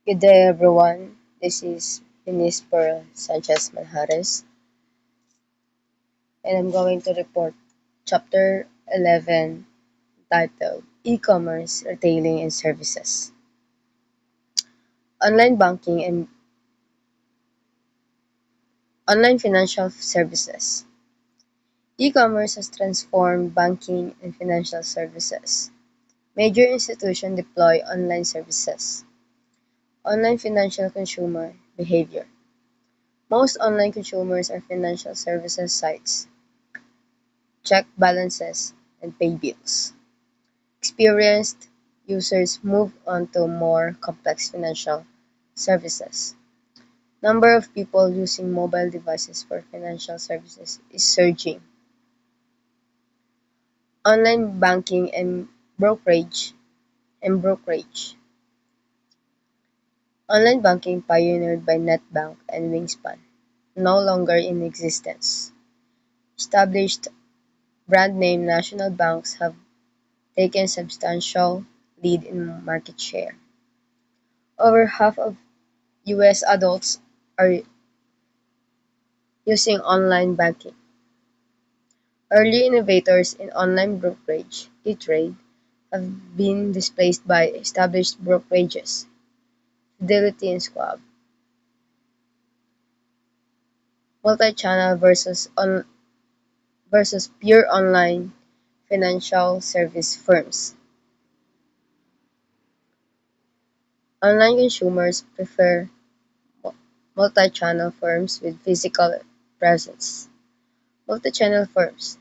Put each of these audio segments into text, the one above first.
Good day, everyone. This is Vinisper Sanchez Manjares, and I'm going to report Chapter 11 titled E-commerce, Retailing and Services. Online banking and online financial services. E-commerce has transformed banking and financial services. Major institutions deploy online services. Online financial consumer behavior. Most online consumers are financial services sites, check balances, and pay bills. Experienced users move on to more complex financial services. Number of people using mobile devices for financial services is surging. Online banking and brokerage. Online banking pioneered by NetBank and Wingspan, no longer in existence. Established brand name national banks have taken substantial lead in market share. Over half of US adults are using online banking. Early innovators in online brokerage, E-Trade, have been displaced by established brokerages, Fidelity and Schwab. Multi-channel versus pure online financial service firms. Online consumers prefer multi-channel firms with physical presence. Multi-channel firms,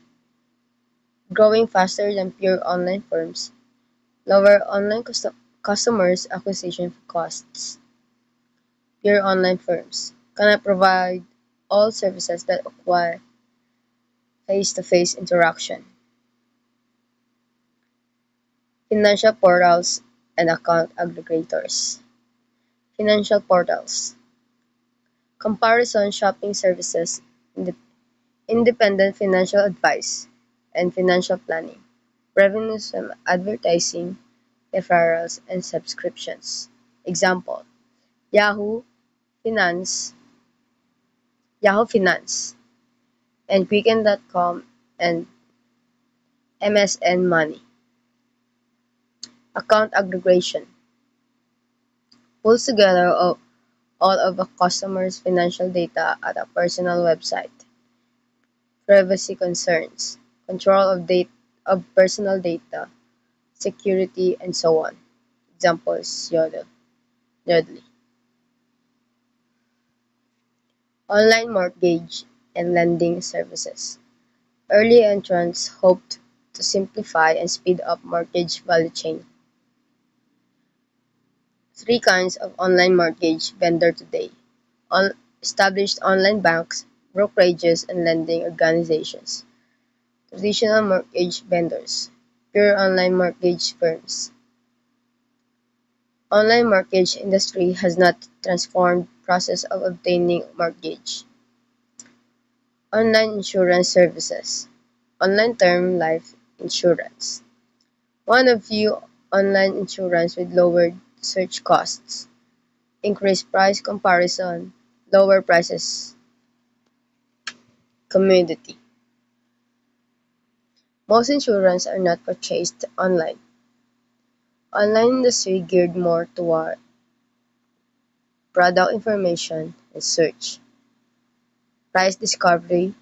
growing faster than pure online firms, lower online customers acquisition costs. Pure online firms cannot provide all services that require face-to-face interaction. Financial portals and account aggregators. Financial portals, comparison shopping services, independent financial advice, and financial planning. Revenues from advertising, referrals, and subscriptions. Example: Yahoo Finance, Yahoo Finance, and Quicken.com and MSN Money. Account aggregation pulls together all of a customer's financial data at a personal website. Privacy concerns, control of personal data, security, and so on. Examples: Yodlee. Online mortgage and lending services. Early entrants hoped to simplify and speed up mortgage value chain. Three kinds of online mortgage vendor today: established online banks, brokerages, and lending organizations. Traditional mortgage vendors, pure online mortgage firms. Online mortgage industry has not transformed process of obtaining mortgage. Online insurance services. Online term life insurance. One of few online insurance with lowered search costs, increased price comparison, lower prices community. Most insurance are not purchased online. Online industry geared more toward product information and search, price discovery,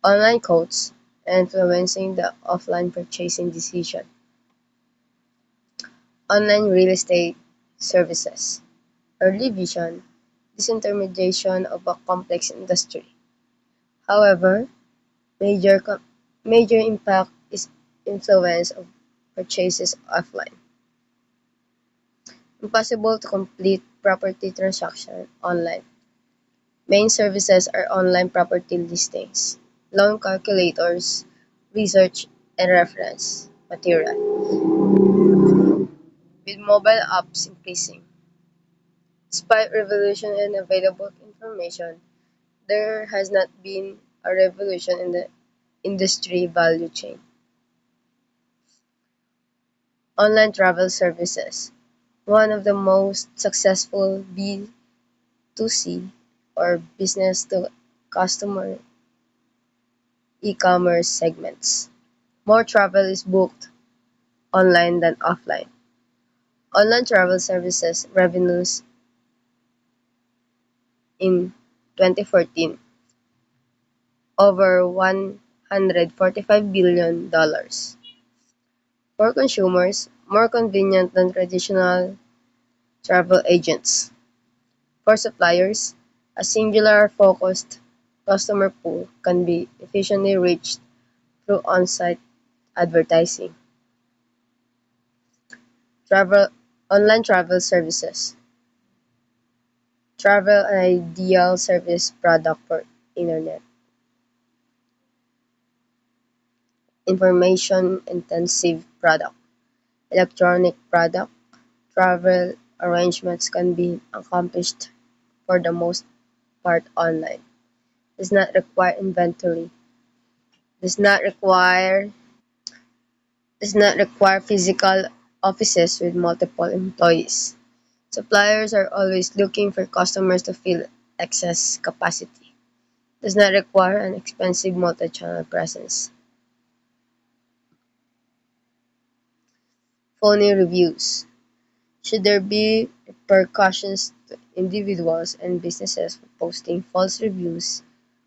online quotes, and influencing the offline purchasing decision. Online real estate services. Early vision, disintermediation of a complex industry. However, major major impact is influence of purchases offline. Impossible to complete property transaction online. Main services are online property listings, loan calculators, research and reference material, with mobile apps increasing. Despite revolution in available information, there has not been a revolution in the industry value chain. Online travel services. One of the most successful B2C or business to customer e-commerce segments. More travel is booked online than offline. Online travel services revenues in 2014 over $145 billion. For consumers, more convenient than traditional travel agents. For suppliers, a singular focused customer pool can be efficiently reached through on-site advertising. Travel Online travel services. Travel an ideal service product for internet. Information intensive product. Electronic product. Travel arrangements can be accomplished for the most part online. Does not require inventory. Does not require does not require physical offices with multiple employees. Suppliers are always looking for customers to fill excess capacity. Does not require an expensive multi-channel presence. Phony reviews. Should there be repercussions to individuals and businesses for posting false reviews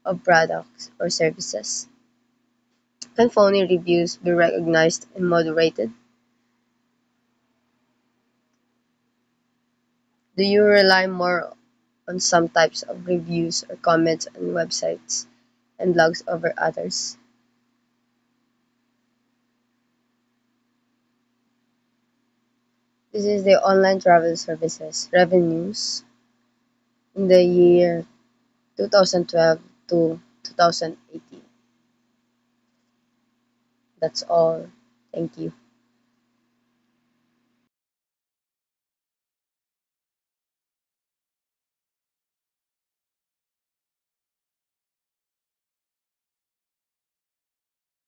of products or services? Can phony reviews be recognized and moderated? Do you rely more on some types of reviews or comments on websites and blogs over others? This is the online travel services revenues in the year 2012 to 2018. That's all. Thank you.